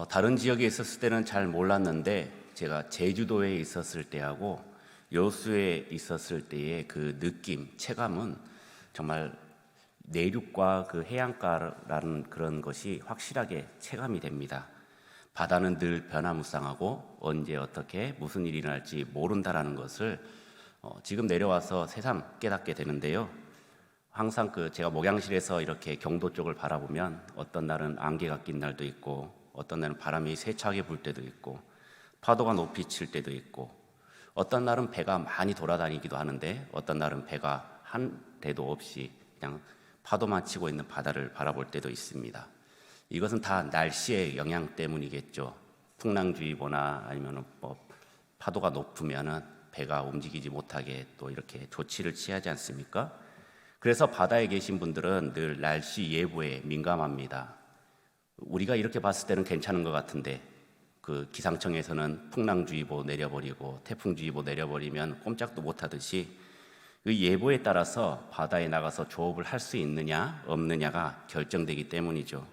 다른 지역에 있었을 때는 잘 몰랐는데 제가 제주도에 있었을 때하고 여수에 있었을 때의 그 느낌, 체감은 정말 내륙과 그 해안가라는 그런 것이 확실하게 체감이 됩니다. 바다는 늘 변화무쌍하고 언제 어떻게 무슨 일이 일어날지 모른다라는 것을 지금 내려와서 새삼 깨닫게 되는데요. 항상 제가 목양실에서 이렇게 경도 쪽을 바라보면 어떤 날은 안개가 낀 날도 있고 어떤 날은 바람이 세차게 불 때도 있고 파도가 높이 칠 때도 있고 어떤 날은 배가 많이 돌아다니기도 하는데 어떤 날은 배가 한 대도 없이 그냥 파도만 치고 있는 바다를 바라볼 때도 있습니다. 이것은 다 날씨의 영향 때문이겠죠. 풍랑주의보나 아니면 파도가 높으면은 배가 움직이지 못하게 또 이렇게 조치를 취하지 않습니까? 그래서 바다에 계신 분들은 늘 날씨 예보에 민감합니다. 우리가 이렇게 봤을 때는 괜찮은 것 같은데 그 기상청에서는 풍랑주의보 내려버리고 태풍주의보 내려버리면 꼼짝도 못하듯이 그 예보에 따라서 바다에 나가서 조업을 할 수 있느냐 없느냐가 결정되기 때문이죠.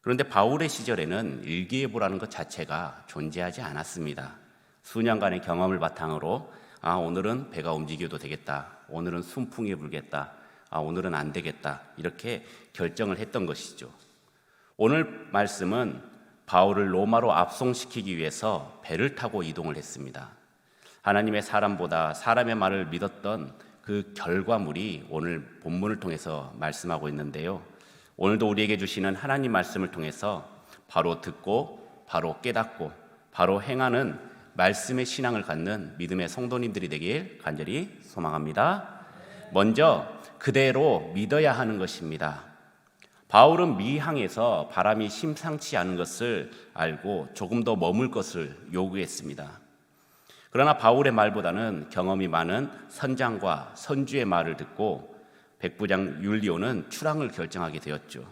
그런데 바울의 시절에는 일기예보라는 것 자체가 존재하지 않았습니다. 수년간의 경험을 바탕으로 오늘은 배가 움직여도 되겠다, 오늘은 순풍이 불겠다, 오늘은 안 되겠다, 이렇게 결정을 했던 것이죠. 오늘 말씀은 바울을 로마로 압송시키기 위해서 배를 타고 이동을 했습니다. 하나님의 사람보다 사람의 말을 믿었던 그 결과물이 오늘 본문을 통해서 말씀하고 있는데요. 오늘도 우리에게 주시는 하나님 말씀을 통해서 바로 듣고 바로 깨닫고 바로 행하는 말씀의 신앙을 갖는 믿음의 성도님들이 되길 간절히 소망합니다. 먼저 그대로 믿어야 하는 것입니다. 바울은 미항에서 바람이 심상치 않은 것을 알고 조금 더 머물 것을 요구했습니다. 그러나 바울의 말보다는 경험이 많은 선장과 선주의 말을 듣고 백부장 율리오는 출항을 결정하게 되었죠.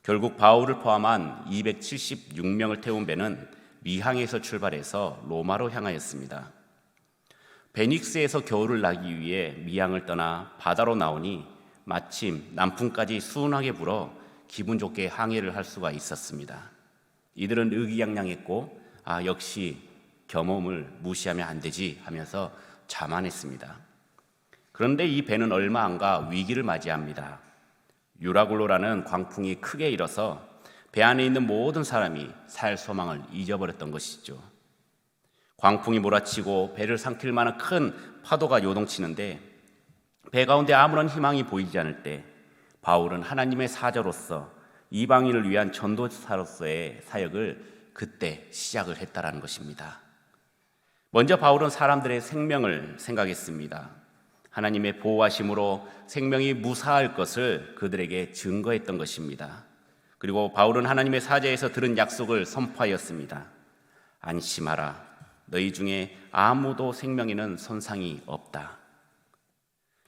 결국 바울을 포함한 276명을 태운 배는 미항에서 출발해서 로마로 향하였습니다. 베닉스에서 겨울을 나기 위해 미항을 떠나 바다로 나오니 마침 남풍까지 수운하게 불어 기분 좋게 항해를 할 수가 있었습니다. 이들은 의기양양했고 역시 경험을 무시하면 안 되지 하면서 자만했습니다. 그런데 이 배는 얼마 안 가 위기를 맞이합니다. 유라굴로라는 광풍이 크게 일어서 배 안에 있는 모든 사람이 살 소망을 잊어버렸던 것이죠. 광풍이 몰아치고 배를 삼킬 만한 큰 파도가 요동치는데 배 가운데 아무런 희망이 보이지 않을 때 바울은 하나님의 사자로서 이방인을 위한 전도사로서의 사역을 그때 시작을 했다라는 것입니다. 먼저 바울은 사람들의 생명을 생각했습니다. 하나님의 보호하심으로 생명이 무사할 것을 그들에게 증거했던 것입니다. 그리고 바울은 하나님의 사자에서 들은 약속을 선포하였습니다. 안심하라, 너희 중에 아무도 생명에는 손상이 없다.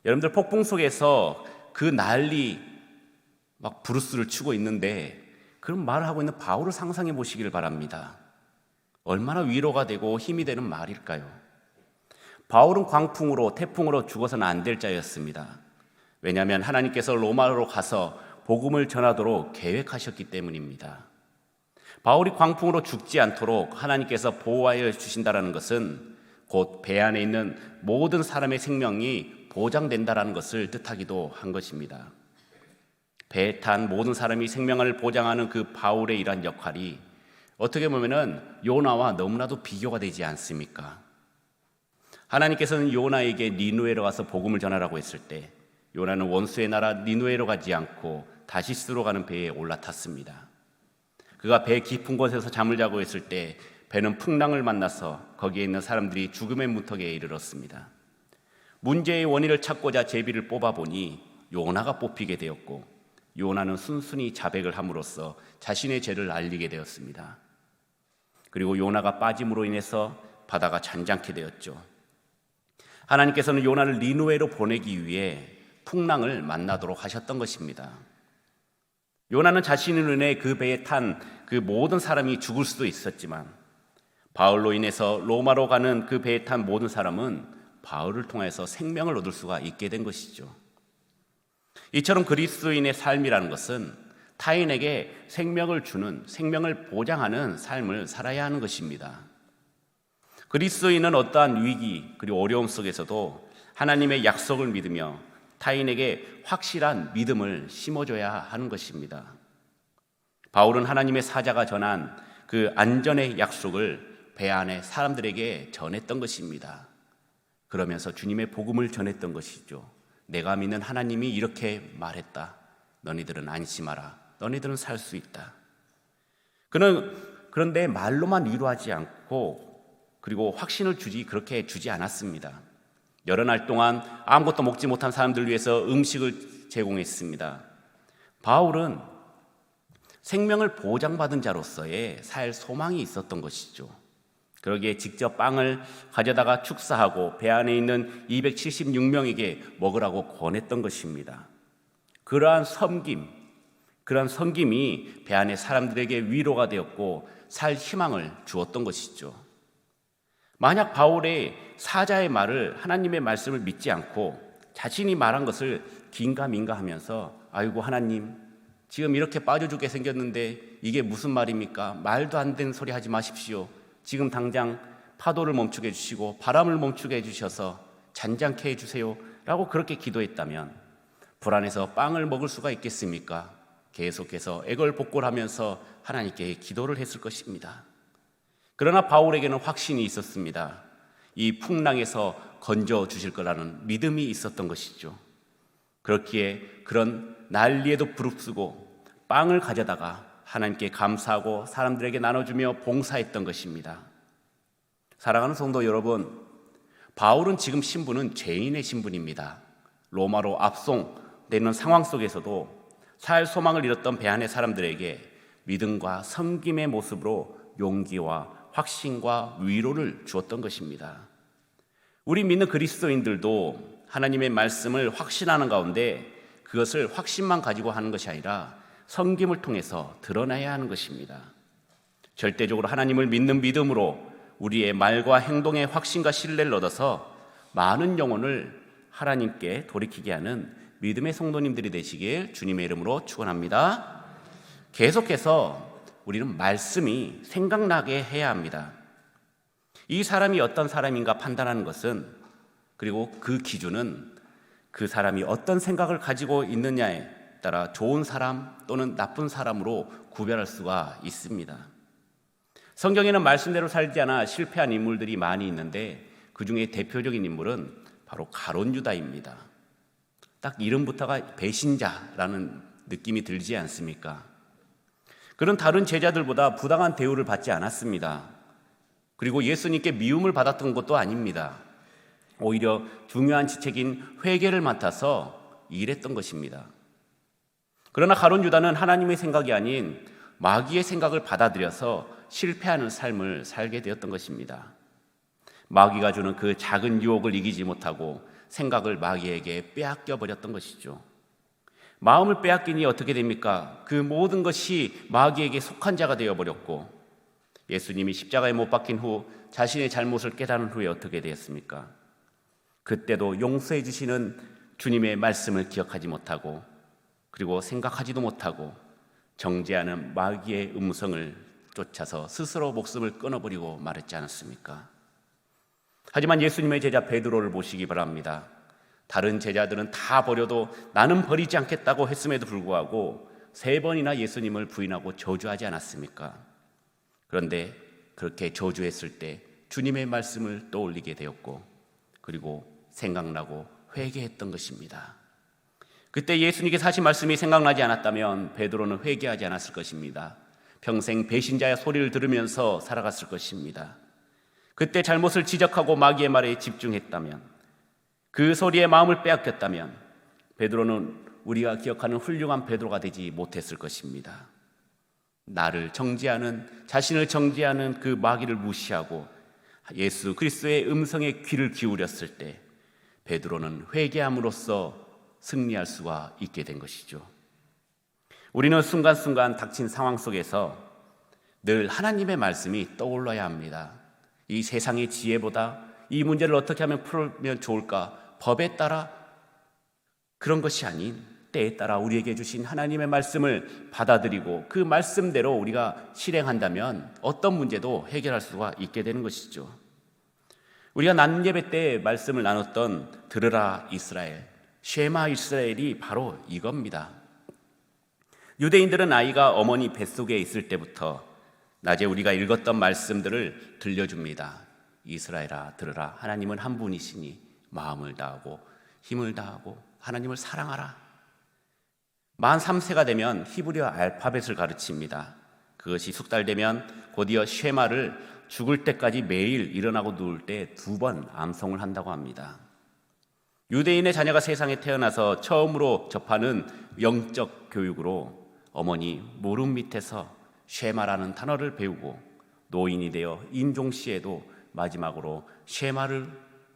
여러분들, 폭풍 속에서 그 난리 막 브루스를 치고 있는데 그런 말을 하고 있는 바울을 상상해 보시기를 바랍니다. 얼마나 위로가 되고 힘이 되는 말일까요? 바울은 광풍으로 태풍으로 죽어서는 안 될 자였습니다. 왜냐하면 하나님께서 로마로 가서 복음을 전하도록 계획하셨기 때문입니다. 바울이 광풍으로 죽지 않도록 하나님께서 보호하여 주신다는 것은 곧 배 안에 있는 모든 사람의 생명이 보장된다는 것을 뜻하기도 한 것입니다. 배에 탄 모든 사람이 생명을 보장하는 그 바울의 이러한 역할이 어떻게 보면은 요나와 너무나도 비교가 되지 않습니까? 하나님께서는 요나에게 니누에로 가서 복음을 전하라고 했을 때 요나는 원수의 나라 니누에로 가지 않고 다시스로 가는 배에 올라탔습니다. 그가 배 깊은 곳에서 잠을 자고 있을 때 배는 풍랑을 만나서 거기에 있는 사람들이 죽음의 문턱에 이르렀습니다. 문제의 원인을 찾고자 제비를 뽑아보니 요나가 뽑히게 되었고 요나는 순순히 자백을 함으로써 자신의 죄를 알리게 되었습니다. 그리고 요나가 빠짐으로 인해서 바다가 잔잔케 되었죠. 하나님께서는 요나를 니누에로 보내기 위해 풍랑을 만나도록 하셨던 것입니다. 요나는 자신의 눈에 그 배에 탄 그 모든 사람이 죽을 수도 있었지만 바울로 인해서 로마로 가는 그 배에 탄 모든 사람은 바울을 통해서 생명을 얻을 수가 있게 된 것이죠. 이처럼 그리스도인의 삶이라는 것은 타인에게 생명을 주는, 생명을 보장하는 삶을 살아야 하는 것입니다. 그리스도인은 어떠한 위기 그리고 어려움 속에서도 하나님의 약속을 믿으며 타인에게 확실한 믿음을 심어줘야 하는 것입니다. 바울은 하나님의 사자가 전한 그 안전의 약속을 배 안에 사람들에게 전했던 것입니다. 그러면서 주님의 복음을 전했던 것이죠. 내가 믿는 하나님이 이렇게 말했다. 너희들은 안심하라. 너희들은 살 수 있다. 그는 그런데 말로만 위로하지 않고 그리고 확신을 그렇게 주지 않았습니다. 여러 날 동안 아무것도 먹지 못한 사람들을 위해서 음식을 제공했습니다. 바울은 생명을 보장받은 자로서의 살 소망이 있었던 것이죠. 그러기에 직접 빵을 가져다가 축사하고 배 안에 있는 276명에게 먹으라고 권했던 것입니다. 그러한 섬김이 배 안에 사람들에게 위로가 되었고 살 희망을 주었던 것이죠. 만약 바울의 사자의 말을, 하나님의 말씀을 믿지 않고 자신이 말한 것을 긴가민가 하면서 아이고 하나님 지금 이렇게 빠져 죽게 생겼는데 이게 무슨 말입니까? 말도 안 되는 소리 하지 마십시오. 지금 당장 파도를 멈추게 해주시고 바람을 멈추게 해주셔서 잔잔케 해주세요 라고 그렇게 기도했다면 불안해서 빵을 먹을 수가 있겠습니까? 계속해서 애걸복걸하면서 하나님께 기도를 했을 것입니다. 그러나 바울에게는 확신이 있었습니다. 이 풍랑에서 건져 주실 거라는 믿음이 있었던 것이죠. 그렇기에 그런 난리에도 부릅쓰고 빵을 가져다가 하나님께 감사하고 사람들에게 나눠주며 봉사했던 것입니다. 사랑하는 성도 여러분, 바울은 지금 신분은 죄인의 신분입니다. 로마로 압송되는 상황 속에서도 살 소망을 잃었던 배 안의 사람들에게 믿음과 섬김의 모습으로 용기와 확신과 위로를 주었던 것입니다. 우리 믿는 그리스도인들도 하나님의 말씀을 확신하는 가운데 그것을 확신만 가지고 하는 것이 아니라 섬김을 통해서 드러나야 하는 것입니다. 절대적으로 하나님을 믿는 믿음으로 우리의 말과 행동의 확신과 신뢰를 얻어서 많은 영혼을 하나님께 돌이키게 하는 믿음의 성도님들이 되시길 주님의 이름으로 축원합니다. 계속해서 우리는 말씀이 생각나게 해야 합니다. 이 사람이 어떤 사람인가 판단하는 것은, 그리고 그 기준은 그 사람이 어떤 생각을 가지고 있느냐에 따라 좋은 사람 또는 나쁜 사람으로 구별할 수가 있습니다. 성경에는 말씀대로 살지 않아 실패한 인물들이 많이 있는데 그 중에 대표적인 인물은 바로 가룟 유다입니다. 딱 이름부터가 배신자라는 느낌이 들지 않습니까? 그는 다른 제자들보다 부당한 대우를 받지 않았습니다. 그리고 예수님께 미움을 받았던 것도 아닙니다. 오히려 중요한 직책인 회계를 맡아서 일했던 것입니다. 그러나 가룟 유다는 하나님의 생각이 아닌 마귀의 생각을 받아들여서 실패하는 삶을 살게 되었던 것입니다. 마귀가 주는 그 작은 유혹을 이기지 못하고 생각을 마귀에게 빼앗겨 버렸던 것이죠. 마음을 빼앗기니 어떻게 됩니까? 그 모든 것이 마귀에게 속한 자가 되어버렸고, 예수님이 십자가에 못 박힌 후 자신의 잘못을 깨달은 후에 어떻게 되었습니까? 그때도 용서해 주시는 주님의 말씀을 기억하지 못하고, 그리고 생각하지도 못하고 정죄하는 마귀의 음성을 쫓아서 스스로 목숨을 끊어버리고 말했지 않았습니까? 하지만 예수님의 제자 베드로를 보시기 바랍니다. 다른 제자들은 다 버려도 나는 버리지 않겠다고 했음에도 불구하고 3번이나 예수님을 부인하고 저주하지 않았습니까? 그런데 그렇게 저주했을 때 주님의 말씀을 떠올리게 되었고, 그리고 생각나고 회개했던 것입니다. 그때 예수님께서 하신 말씀이 생각나지 않았다면 베드로는 회개하지 않았을 것입니다. 평생 배신자의 소리를 들으면서 살아갔을 것입니다. 그때 잘못을 지적하고 마귀의 말에 집중했다면, 그 소리에 마음을 빼앗겼다면 베드로는 우리가 기억하는 훌륭한 베드로가 되지 못했을 것입니다. 자신을 정죄하는 그 마귀를 무시하고 예수 그리스도의 음성에 귀를 기울였을 때 베드로는 회개함으로써 승리할 수가 있게 된 것이죠. 우리는 순간순간 닥친 상황 속에서 늘 하나님의 말씀이 떠올라야 합니다. 이 세상의 지혜보다 이 문제를 어떻게 하면 풀면 좋을까, 법에 따라 그런 것이 아닌 때에 따라 우리에게 주신 하나님의 말씀을 받아들이고 그 말씀대로 우리가 실행한다면 어떤 문제도 해결할 수가 있게 되는 것이죠. 우리가 낮 예배 때 말씀을 나눴던 들으라 이스라엘, 쉐마 이스라엘이 바로 이겁니다. 유대인들은 아이가 어머니 뱃속에 있을 때부터 낮에 우리가 읽었던 말씀들을 들려줍니다. 이스라엘아 들으라, 하나님은 한 분이시니 마음을 다하고 힘을 다하고 하나님을 사랑하라. 만 3세가 되면 히브리어 알파벳을 가르칩니다. 그것이 숙달되면 곧이어 쉐마를 죽을 때까지 매일 일어나고 누울 때 2번 암송을 한다고 합니다. 유대인의 자녀가 세상에 태어나서 처음으로 접하는 영적 교육으로 어머니 무릎 밑에서 쉐마라는 단어를 배우고 노인이 되어 임종시에도 마지막으로 쉐마를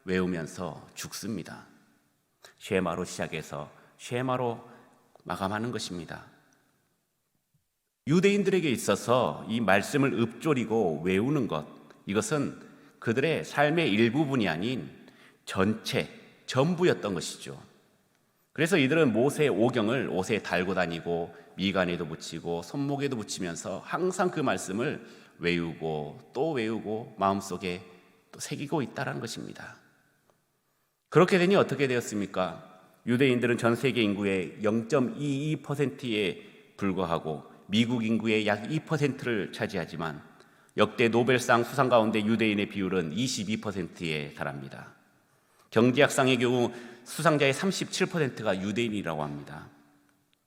외우면서 죽습니다. 쉐마로 시작해서 쉐마로 마감하는 것입니다. 유대인들에게 있어서 이 말씀을 읊조리고 외우는 것, 이것은 그들의 삶의 일부분이 아닌 전체, 전부였던 것이죠. 그래서 이들은 모세의 오경을 옷에 달고 다니고 미간에도 붙이고 손목에도 붙이면서 항상 그 말씀을 외우고 또 외우고 마음속에 또 새기고 있다는 것입니다. 그렇게 되니 어떻게 되었습니까? 유대인들은 전 세계 인구의 0.22%에 불과하고 미국 인구의 약 2%를 차지하지만 역대 노벨상 수상 가운데 유대인의 비율은 22%에 달합니다. 경제학상의 경우 수상자의 37%가 유대인이라고 합니다.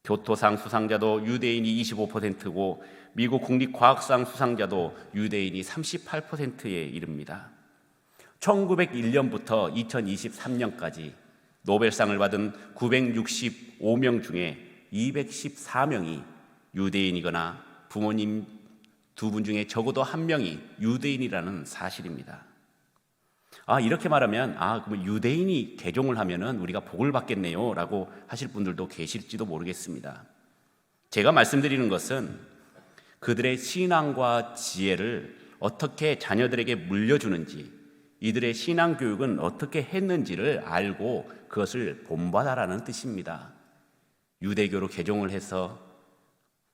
교토상 수상자도 유대인이 25%고 미국 국립과학상 수상자도 유대인이 38%에 이릅니다. 1901년부터 2023년까지 노벨상을 받은 965명 중에 214명이 유대인이거나 부모님 2분 중에 적어도 1명이 유대인이라는 사실입니다. 이렇게 말하면 그럼 유대인이 개종을 하면은 우리가 복을 받겠네요 라고 하실 분들도 계실지도 모르겠습니다. 제가 말씀드리는 것은 그들의 신앙과 지혜를 어떻게 자녀들에게 물려주는지, 이들의 신앙 교육은 어떻게 했는지를 알고 그것을 본받아라는 뜻입니다. 유대교로 개종을 해서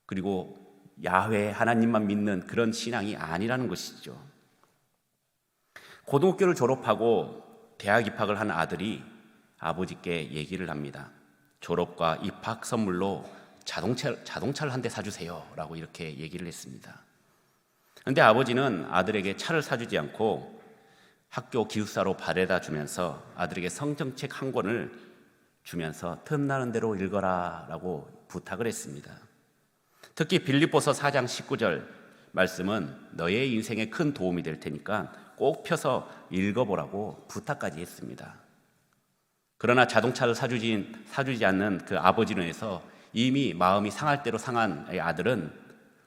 그리고 야훼 하나님만 믿는 그런 신앙이 아니라는 것이죠. 고등학교를 졸업하고 대학 입학을 한 아들이 아버지께 얘기를 합니다. 졸업과 입학 선물로 자동차를 한 대 사주세요 라고 이렇게 얘기를 했습니다. 그런데 아버지는 아들에게 차를 사주지 않고 학교 기숙사로 바래다 주면서 아들에게 성경책 한 권을 주면서 틈나는 대로 읽어라 라고 부탁을 했습니다. 특히 빌립보서 4장 19절 말씀은 너의 인생에 큰 도움이 될 테니까 꼭 펴서 읽어보라고 부탁까지 했습니다. 그러나 자동차를 사주지 않는 그 아버지로 해서 이미 마음이 상할 대로 상한 아들은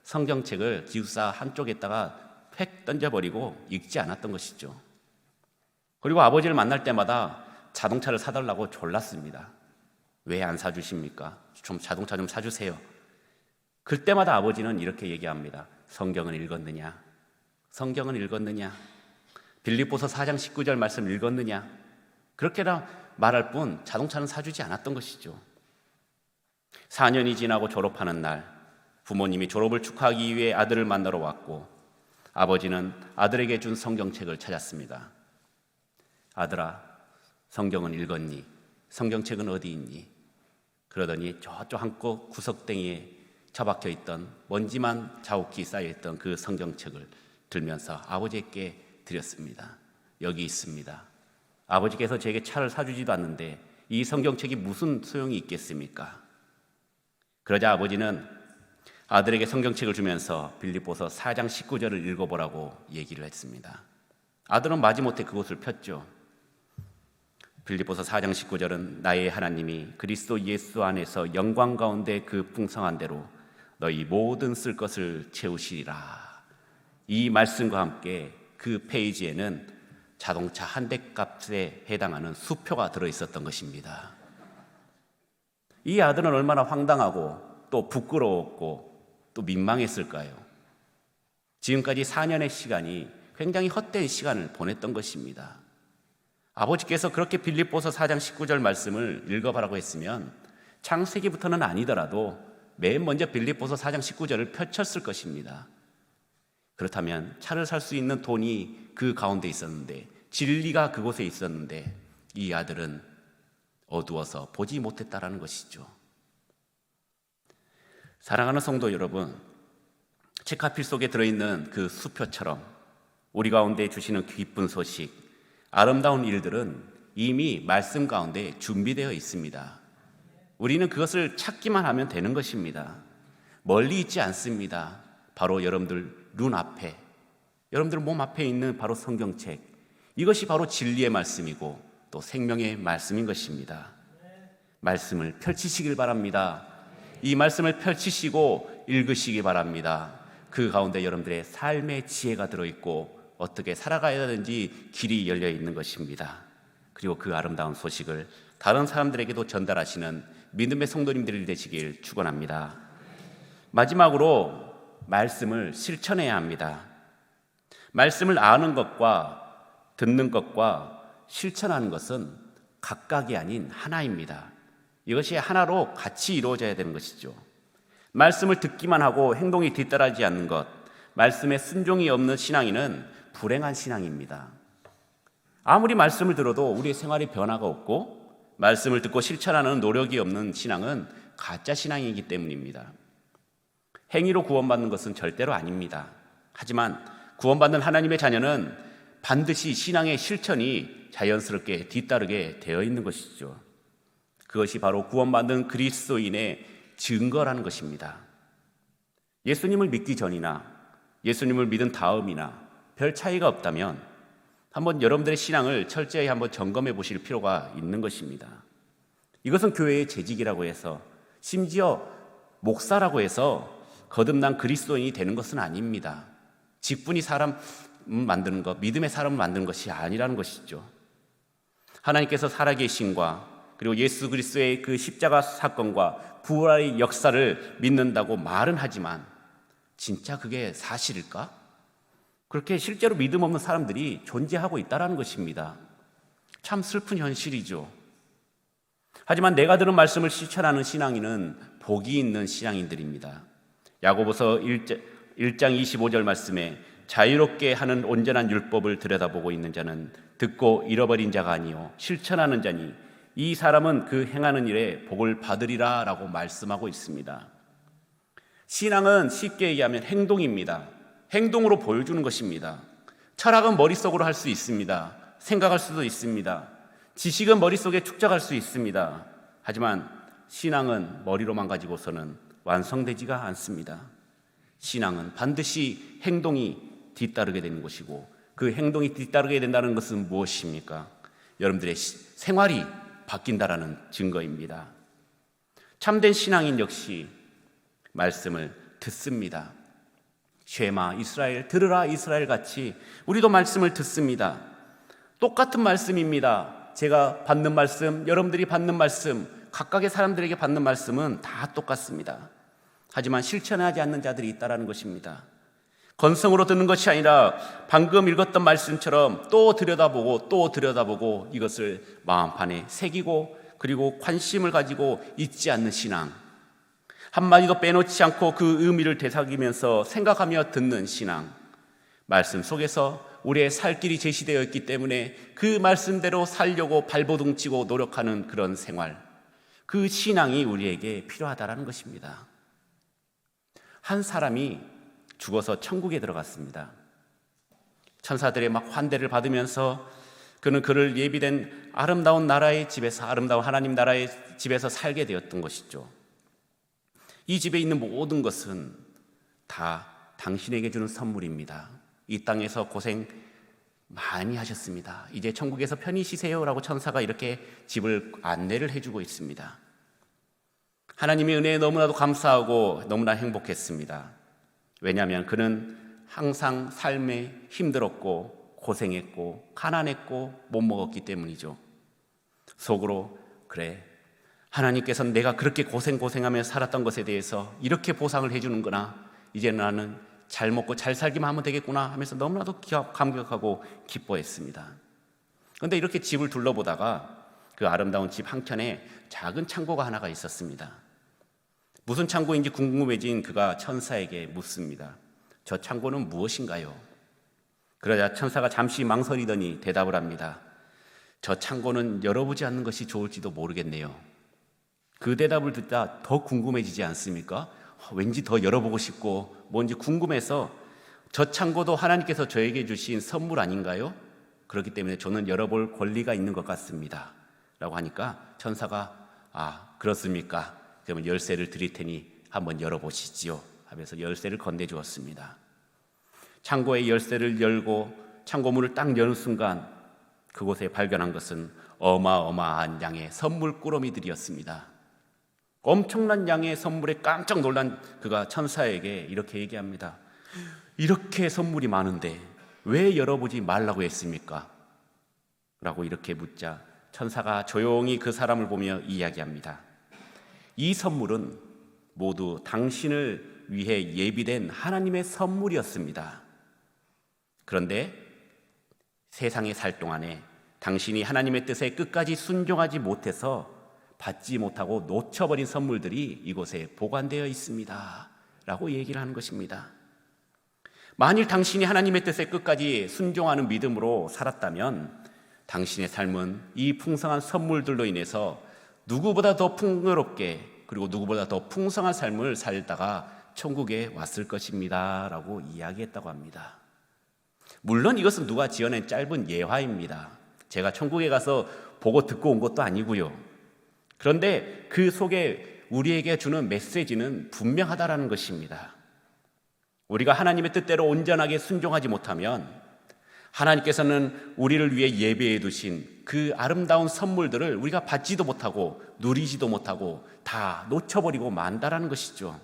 성경책을 기숙사 한쪽에다가 팩 던져버리고 읽지 않았던 것이죠. 그리고 아버지를 만날 때마다 자동차를 사달라고 졸랐습니다. 왜 안 사주십니까? 좀 자동차 좀 사주세요. 그때마다 아버지는 이렇게 얘기합니다. 성경은 읽었느냐? 성경은 읽었느냐? 빌립보서 4장 19절 말씀 읽었느냐? 그렇게나 말할 뿐 자동차는 사주지 않았던 것이죠. 4년이 지나고 졸업하는 날 부모님이 졸업을 축하하기 위해 아들을 만나러 왔고 아버지는 아들에게 준 성경책을 찾았습니다. 아들아, 성경은 읽었니? 성경책은 어디 있니? 그러더니 저쪽 한국 구석탱이에 처박혀 있던 먼지만 자욱히 쌓여있던 그 성경책을 들면서 아버지께 드렸습니다. 여기 있습니다. 아버지께서 제게 차를 사주지도 않는데 이 성경책이 무슨 소용이 있겠습니까? 그러자 아버지는 아들에게 성경책을 주면서 빌립보서 4장 19절을 읽어보라고 얘기를 했습니다. 아들은 마지못해 그것을 폈죠. 빌립보서 4장 19절은 나의 하나님이 그리스도 예수 안에서 영광 가운데 그 풍성한 대로 너희 모든 쓸 것을 채우시리라. 이 말씀과 함께 그 페이지에는 자동차 한 대 값에 해당하는 수표가 들어있었던 것입니다. 이 아들은 얼마나 황당하고 또 부끄러웠고 또 민망했을까요? 지금까지 4년의 시간이 굉장히 헛된 시간을 보냈던 것입니다. 아버지께서 그렇게 빌립보서 4장 19절 말씀을 읽어보라고 했으면 창세기부터는 아니더라도 맨 먼저 빌립보서 4장 19절을 펼쳤을 것입니다. 그렇다면 차를 살 수 있는 돈이 그 가운데 있었는데, 진리가 그곳에 있었는데 이 아들은 어두워서 보지 못했다라는 것이죠. 사랑하는 성도 여러분, 책가필 속에 들어있는 그 수표처럼 우리 가운데 주시는 기쁜 소식, 아름다운 일들은 이미 말씀 가운데 준비되어 있습니다. 우리는 그것을 찾기만 하면 되는 것입니다. 멀리 있지 않습니다. 바로 여러분들 눈앞에, 여러분들 몸 앞에 있는 바로 성경책, 이것이 바로 진리의 말씀이고 또 생명의 말씀인 것입니다. 말씀을 펼치시길 바랍니다. 이 말씀을 펼치시고 읽으시기 바랍니다. 그 가운데 여러분들의 삶의 지혜가 들어있고 어떻게 살아가야 되는지 길이 열려 있는 것입니다. 그리고 그 아름다운 소식을 다른 사람들에게도 전달하시는 믿음의 성도님들이 되시길 축원합니다. 마지막으로 말씀을 실천해야 합니다. 말씀을 아는 것과 듣는 것과 실천하는 것은 각각이 아닌 하나입니다. 이것이 하나로 같이 이루어져야 되는 것이죠. 말씀을 듣기만 하고 행동이 뒤따르지 않는 것, 말씀에 순종이 없는 신앙인은 불행한 신앙입니다. 아무리 말씀을 들어도 우리의 생활에 변화가 없고 말씀을 듣고 실천하는 노력이 없는 신앙은 가짜 신앙이기 때문입니다. 행위로 구원받는 것은 절대로 아닙니다. 하지만 구원받는 하나님의 자녀는 반드시 신앙의 실천이 자연스럽게 뒤따르게 되어 있는 것이죠. 그것이 바로 구원받는 그리스도인의 증거라는 것입니다. 예수님을 믿기 전이나 예수님을 믿은 다음이나 별 차이가 없다면 한번 여러분들의 신앙을 철저히 한번 점검해 보실 필요가 있는 것입니다. 이것은 교회의 재직이라고 해서, 심지어 목사라고 해서 거듭난 그리스도인이 되는 것은 아닙니다. 직분이 사람 만드는 것, 믿음의 사람을 만드는 것이 아니라는 것이죠. 하나님께서 살아계신과 그리고 예수 그리스도의 그 십자가 사건과 부활의 역사를 믿는다고 말은 하지만 진짜 그게 사실일까? 그렇게 실제로 믿음 없는 사람들이 존재하고 있다는 것입니다. 참 슬픈 현실이죠. 하지만 내가 들은 말씀을 실천하는 신앙인은 복이 있는 신앙인들입니다. 야고보서 1장 25절 말씀에 자유롭게 하는 온전한 율법을 들여다보고 있는 자는 듣고 잃어버린 자가 아니요 실천하는 자니 이 사람은 그 행하는 일에 복을 받으리라 라고 말씀하고 있습니다. 신앙은 쉽게 얘기하면 행동입니다. 행동으로 보여주는 것입니다. 철학은 머릿속으로 할 수 있습니다. 생각할 수도 있습니다. 지식은 머릿속에 축적할 수 있습니다. 하지만 신앙은 머리로만 가지고서는 완성되지가 않습니다. 신앙은 반드시 행동이 뒤따르게 되는 것이고, 그 행동이 뒤따르게 된다는 것은 무엇입니까? 여러분들의 생활이 바뀐다라는 증거입니다. 참된 신앙인 역시 말씀을 듣습니다. 쉐마 이스라엘, 들으라 이스라엘 같이 우리도 말씀을 듣습니다. 똑같은 말씀입니다. 제가 받는 말씀, 여러분들이 받는 말씀, 각각의 사람들에게 받는 말씀은 다 똑같습니다. 하지만 실천하지 않는 자들이 있다는 것입니다. 건성으로 듣는 것이 아니라 방금 읽었던 말씀처럼 또 들여다보고 이것을 마음판에 새기고 그리고 관심을 가지고 잊지 않는 신앙, 한마디도 빼놓지 않고 그 의미를 되새기면서 생각하며 듣는 신앙, 말씀 속에서 우리의 살 길이 제시되어 있기 때문에 그 말씀대로 살려고 발버둥치고 노력하는 그런 생활, 그 신앙이 우리에게 필요하다는 것입니다. 한 사람이 죽어서 천국에 들어갔습니다. 천사들의 막 환대를 받으면서 그는 그를 예비된 아름다운 나라의 집에서, 아름다운 하나님 나라의 집에서 살게 되었던 것이죠. 이 집에 있는 모든 것은 다 당신에게 주는 선물입니다. 이 땅에서 고생 많이 하셨습니다. 이제 천국에서 편히 쉬세요라고 천사가 이렇게 집을 안내를 해주고 있습니다. 하나님의 은혜에 너무나도 감사하고 너무나 행복했습니다. 왜냐하면 그는 항상 삶에 힘들었고 고생했고 가난했고 못 먹었기 때문이죠. 속으로 그래, 하나님께서는 내가 그렇게 고생하며 살았던 것에 대해서 이렇게 보상을 해주는구나, 이제 나는 잘 먹고 잘 살기만 하면 되겠구나 하면서 너무나도 감격하고 기뻐했습니다. 그런데 이렇게 집을 둘러보다가 그 아름다운 집 한켠에 작은 창고가 하나가 있었습니다. 무슨 창고인지 궁금해진 그가 천사에게 묻습니다. 저 창고는 무엇인가요? 그러자 천사가 잠시 망설이더니 대답을 합니다. 저 창고는 열어보지 않는 것이 좋을지도 모르겠네요. 그 대답을 듣자 더 궁금해지지 않습니까? 왠지 더 열어보고 싶고 뭔지 궁금해서 저 창고도 하나님께서 저에게 주신 선물 아닌가요? 그렇기 때문에 저는 열어볼 권리가 있는 것 같습니다. 라고 하니까 천사가 그렇습니까? 그러면 열쇠를 드릴 테니 한번 열어보시지요 하면서 열쇠를 건네주었습니다. 창고의 열쇠를 열고 창고문을 딱 여는 순간 그곳에 발견한 것은 어마어마한 양의 선물 꾸러미들이었습니다. 엄청난 양의 선물에 깜짝 놀란 그가 천사에게 이렇게 얘기합니다. 이렇게 선물이 많은데 왜 열어보지 말라고 했습니까? 라고 이렇게 묻자 천사가 조용히 그 사람을 보며 이야기합니다. 이 선물은 모두 당신을 위해 예비된 하나님의 선물이었습니다. 그런데 세상에 살 동안에 당신이 하나님의 뜻에 끝까지 순종하지 못해서 받지 못하고 놓쳐버린 선물들이 이곳에 보관되어 있습니다. 라고 얘기를 하는 것입니다. 만일 당신이 하나님의 뜻에 끝까지 순종하는 믿음으로 살았다면 당신의 삶은 이 풍성한 선물들로 인해서 누구보다 더 풍요롭게 그리고 누구보다 더 풍성한 삶을 살다가 천국에 왔을 것입니다. 라고 이야기했다고 합니다. 물론 이것은 누가 지어낸 짧은 예화입니다. 제가 천국에 가서 보고 듣고 온 것도 아니고요. 그런데 그 속에 우리에게 주는 메시지는 분명하다라는 것입니다. 우리가 하나님의 뜻대로 온전하게 순종하지 못하면 하나님께서는 우리를 위해 예배해 두신 그 아름다운 선물들을 우리가 받지도 못하고 누리지도 못하고 다 놓쳐버리고 만다라는 것이죠.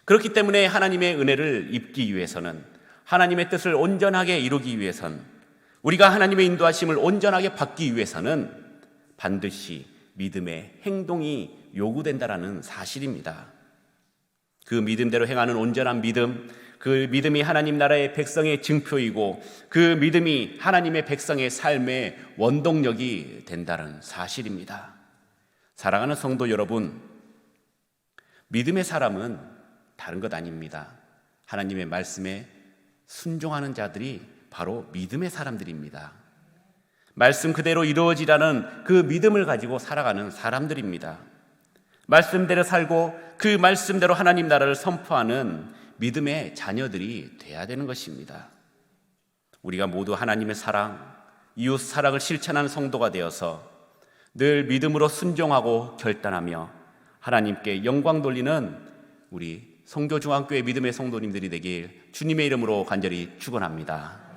그렇기 때문에 하나님의 은혜를 입기 위해서는 하나님의 뜻을 온전하게 이루기 위해선 우리가 하나님의 인도하심을 온전하게 받기 위해서는 반드시 믿음의 행동이 요구된다라는 사실입니다. 그 믿음대로 행하는 온전한 믿음, 그 믿음이 하나님 나라의 백성의 증표이고 그 믿음이 하나님의 백성의 삶의 원동력이 된다는 사실입니다. 사랑하는 성도 여러분, 믿음의 사람은 다른 것 아닙니다. 하나님의 말씀에 순종하는 자들이 바로 믿음의 사람들입니다. 말씀 그대로 이루어지라는 그 믿음을 가지고 살아가는 사람들입니다. 말씀대로 살고 그 말씀대로 하나님 나라를 선포하는 믿음의 자녀들이 돼야 되는 것입니다. 우리가 모두 하나님의 사랑, 이웃 사랑을 실천하는 성도가 되어서 늘 믿음으로 순종하고 결단하며 하나님께 영광 돌리는 우리 성교중앙교회 믿음의 성도님들이 되길 주님의 이름으로 간절히 축원합니다.